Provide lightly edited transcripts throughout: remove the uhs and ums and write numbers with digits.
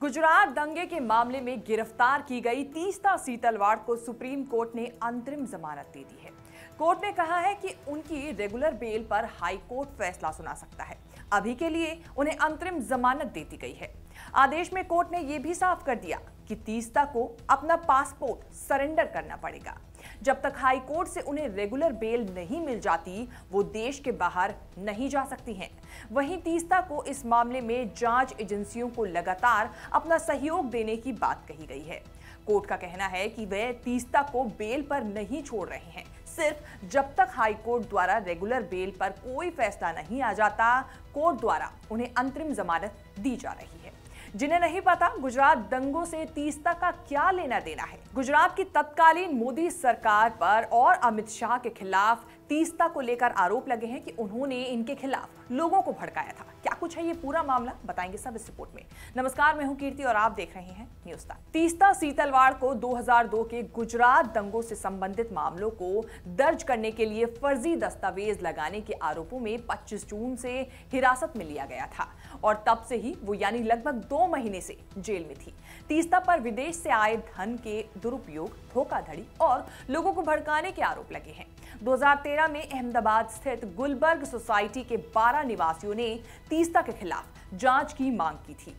गुजरात दंगे के मामले में गिरफ्तार की गई तीस्ता सीतलवाड़ को सुप्रीम कोर्ट ने अंतरिम जमानत दे दी है। कोर्ट ने कहा है कि उनकी रेगुलर बेल पर हाई कोर्ट फैसला सुना सकता है। अभी के लिए उन्हें अंतरिम जमानत दे दी गई है। आदेश में कोर्ट ने यह भी साफ कर दिया कि तीस्ता को अपना पासपोर्ट सरेंडर करना पड़ेगा। जब तक हाई कोर्ट से उन्हें रेगुलर बेल नहीं मिल जाती, वो देश के बाहर नहीं जा सकती हैं। वहीं तीस्ता को इस मामले में जांच एजेंसियों को लगातार अपना सहयोग देने की बात कही गई है। कोर्ट का कहना है कि वे तीस्ता को बेल पर नहीं छोड़ रहे हैं। सिर्फ जब तक हाई कोर्ट द्वारा रेगुलर बेल पर कोई फैसला नहीं आ जाता, कोर्ट द्वारा उन्हें अंतरिम जमानत दी जा रही है। जिन्हें नहीं पता, गुजरात दंगों से तीस्ता का क्या लेना देना है। गुजरात की तत्कालीन मोदी सरकार पर और अमित शाह के खिलाफ तीस्ता को लेकर आरोप लगे हैं कि उन्होंने इनके खिलाफ लोगों को भड़काया था। क्या कुछ है ये पूरा मामला, बताएंगे सब इस रिपोर्ट में। नमस्कार, मैं हूं कीर्ति और आप देख रहे हैं न्यूज़ टाइम। तीस्ता सीतलवाड़ को 2002 के गुजरात दंगों से संबंधित मामलों को दर्ज करने के लिए फर्जी दस्तावेज लगाने के आरोपों में 25 जून से हिरासत में लिया गया था और तब से ही वो यानी लगभग 2 महीने से जेल में थी। तीस्ता पर विदेश से आए धन के दुरुपयोग, धोखाधड़ी और लोगों को भड़काने के आरोप लगे हैं। 2013 में अहमदाबाद स्थित गुलबर्ग सोसाइटी के 12 निवासियों ने तीस्ता के खिलाफ जांच की मांग की थी।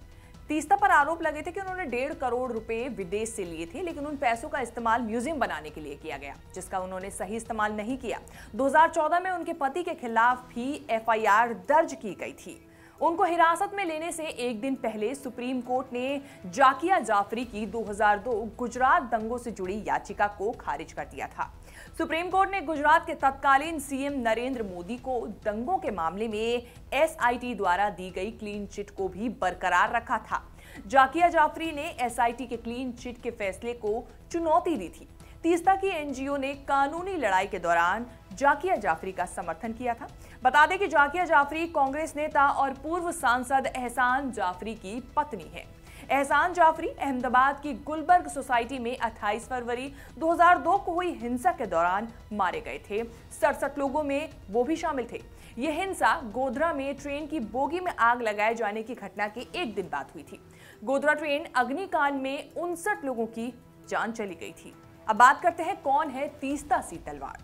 तीस्ता पर आरोप लगे थे कि उन्होंने 1.5 करोड़ रुपए विदेश से लिए थे, लेकिन उन पैसों का इस्तेमाल म्यूजियम बनाने के लिए किया गया, जिसका उन्होंने सही इस्तेमाल नहीं किया। 2014 में उनके पति के खिलाफ भी FIR दर्ज की गई थी। उनको हिरासत में लेने से एक दिन पहले सुप्रीम कोर्ट ने जाकिया जाफरी की 2002 गुजरात दंगों से जुड़ी याचिका को खारिज कर दिया था। सुप्रीम कोर्ट ने गुजरात के तत्कालीन CM नरेंद्र मोदी को दंगों के मामले में SIT द्वारा दी गई क्लीन चिट को भी बरकरार रखा था। जाकिया जाफरी ने SIT के क्लीन चिट के फैसले को चुनौती दी थी। तीस्ता की NGO ने कानूनी लड़ाई के दौरान जाकिया जाफरी का समर्थन किया था। बता दें कि जाकिया जाफरी कांग्रेस नेता और पूर्व सांसद एहसान जाफरी की पत्नी है। एहसान जाफरी अहमदाबाद की गुलबर्ग सोसाइटी में 28 फरवरी 2002 को हुई हिंसा के दौरान मारे गए थे। 67 लोगों में वो भी शामिल थे। यह हिंसा गोधरा में ट्रेन की बोगी में आग लगाए जाने की घटना के एक दिन बाद हुई थी। गोधरा ट्रेन अग्निकांड में 59 लोगों की जान चली गई थी। अब बात करते हैं, कौन है तीस्ता सीतलवाड़।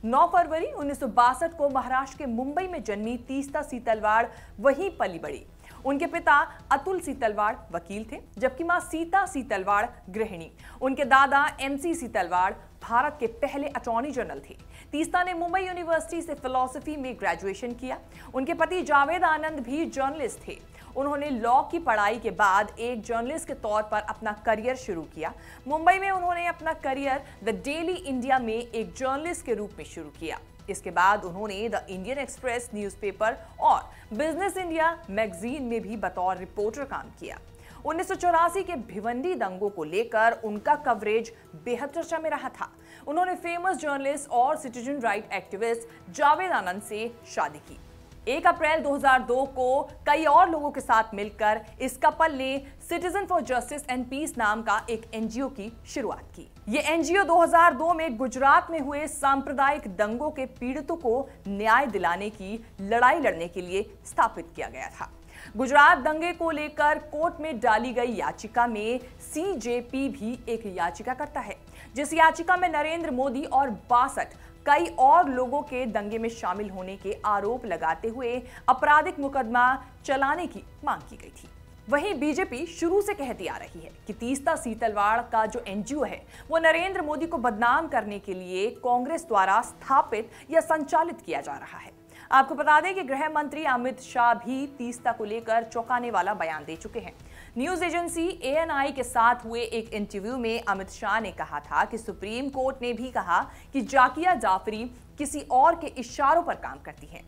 9 फरवरी 1962 को महाराष्ट्र के मुंबई में जन्मी तीस्ता सीतलवाड़ वहीं पली बड़ी। उनके पिता अतुल सीतलवाड़ वकील थे, जबकि मां सीता सीतलवाड़ गृहिणी। उनके दादा MC सीतलवाड़ भारत के पहले अटॉर्नी जनरल थे। तीस्ता ने मुंबई यूनिवर्सिटी से फिलॉसफी में ग्रेजुएशन किया। उनके पति जावेद आनंद भी जर्नलिस्ट थे। उन्होंने लॉ की पढ़ाई के बाद एक जर्नलिस्ट के तौर पर अपना करियर शुरू किया। मुंबई में उन्होंने अपना करियर द डेली इंडिया में एक जर्नलिस्ट के रूप में शुरू किया। इसके बाद उन्होंने द इंडियन एक्सप्रेस न्यूज़पेपर और बिजनेस इंडिया मैगजीन में भी बतौर रिपोर्टर काम किया। 1984 के भिवंडी दंगों को लेकर उनका कवरेज बेहद चर्चा में रहा था। उन्होंने फेमस जर्नलिस्ट और सिटीजन राइट एक्टिविस्ट जावेद आनंद से शादी की। 1 अप्रैल 2002 को कई और लोगों के साथ मिलकर इस कपल ने citizen for justice and peace नाम का एक NGO की शुरुआत की। ये NGO 2002 में गुजरात में हुए सांप्रदायिक दंगों के पीड़ितों को न्याय दिलाने की लड़ाई लड़ने के लिए स्थापित किया गया था। गुजरात दंगे को लेकर कोर्ट में डाली गई याचिका में CJP भी एक याचिका करता है, जिस याचिका में नरेंद्र मोदी और 62 कई और लोगों के दंगे में शामिल होने के आरोप लगाते हुए आपराधिक मुकदमा चलाने की मांग की गई थी। वहीं बीजेपी शुरू से कहती आ रही है कि तीस्ता सीतलवाड़ का जो NGO है वो नरेंद्र मोदी को बदनाम करने के लिए कांग्रेस द्वारा स्थापित या संचालित किया जा रहा है। आपको बता दें कि गृह मंत्री अमित शाह भी तीस्ता को लेकर चौंकाने वाला बयान दे चुके हैं। न्यूज एजेंसी ANI के साथ हुए एक इंटरव्यू में अमित शाह ने कहा था कि सुप्रीम कोर्ट ने भी कहा कि जाकिया जाफरी किसी और के इशारों पर काम करती हैं।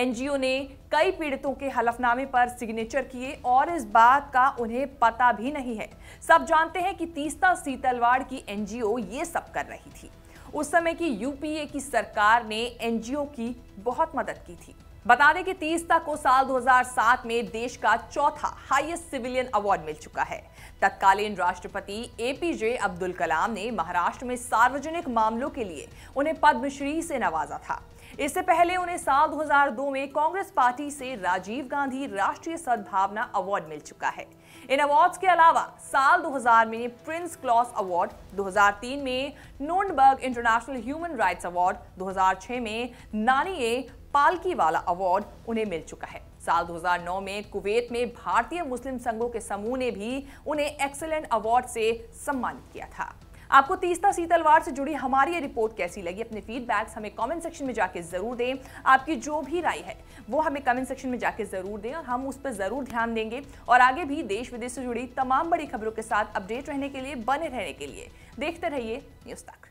NGO ने कई पीड़ितों के हलफनामे पर सिग्नेचर किए और इस बात का उन्हें पता भी नहीं है। सब जानते हैं कि तीस्ता सीतलवाड़ की NGO ये सब कर रही थी। उस समय की UPA की सरकार ने NGO की बहुत मदद की थी। बता दें कि तीस्ता को साल 2007 में देश का चौथा हाईएस्ट सिविलियन अवार्ड मिल चुका है। तत्कालीन राष्ट्रपति APJ अब्दुल कलाम ने महाराष्ट्र में सार्वजनिक मामलों के लिए उन्हें पद्मश्री से नवाजा था। इससे पहले उन्हें साल 2002 में कांग्रेस पार्टी से राजीव गांधी राष्ट्रीय सद्भावना अवार्ड मिल चुका है। इन अवार्ड्स के अलावा साल 2000 में प्रिंस क्लॉस अवार्ड, 2003 में नोर्नबर्ग इंटरनेशनल ह्यूमन राइट्स अवार्ड, 2006 में नानी ए पालकीवाला अवार्ड उन्हें मिल चुका है। साल 2009 में कुवैत में भारतीय मुस्लिम संघों के समूह ने भी उन्हें एक्सीलेंट अवार्ड से सम्मानित किया था। आपको तीस्ता सी तलवार से जुड़ी हमारी ये रिपोर्ट कैसी लगी? अपने फीडबैक्स हमें कमेंट सेक्शन में जाके जरूर दें। आपकी जो भी राय है वो हमें कमेंट सेक्शन में जाके जरूर दें और हम उस पर जरूर ध्यान देंगे। और आगे भी देश विदेश से जुड़ी तमाम बड़ी खबरों के साथ अपडेट रहने के लिए, बने रहने के लिए देखते रहिए न्यूज़ तक।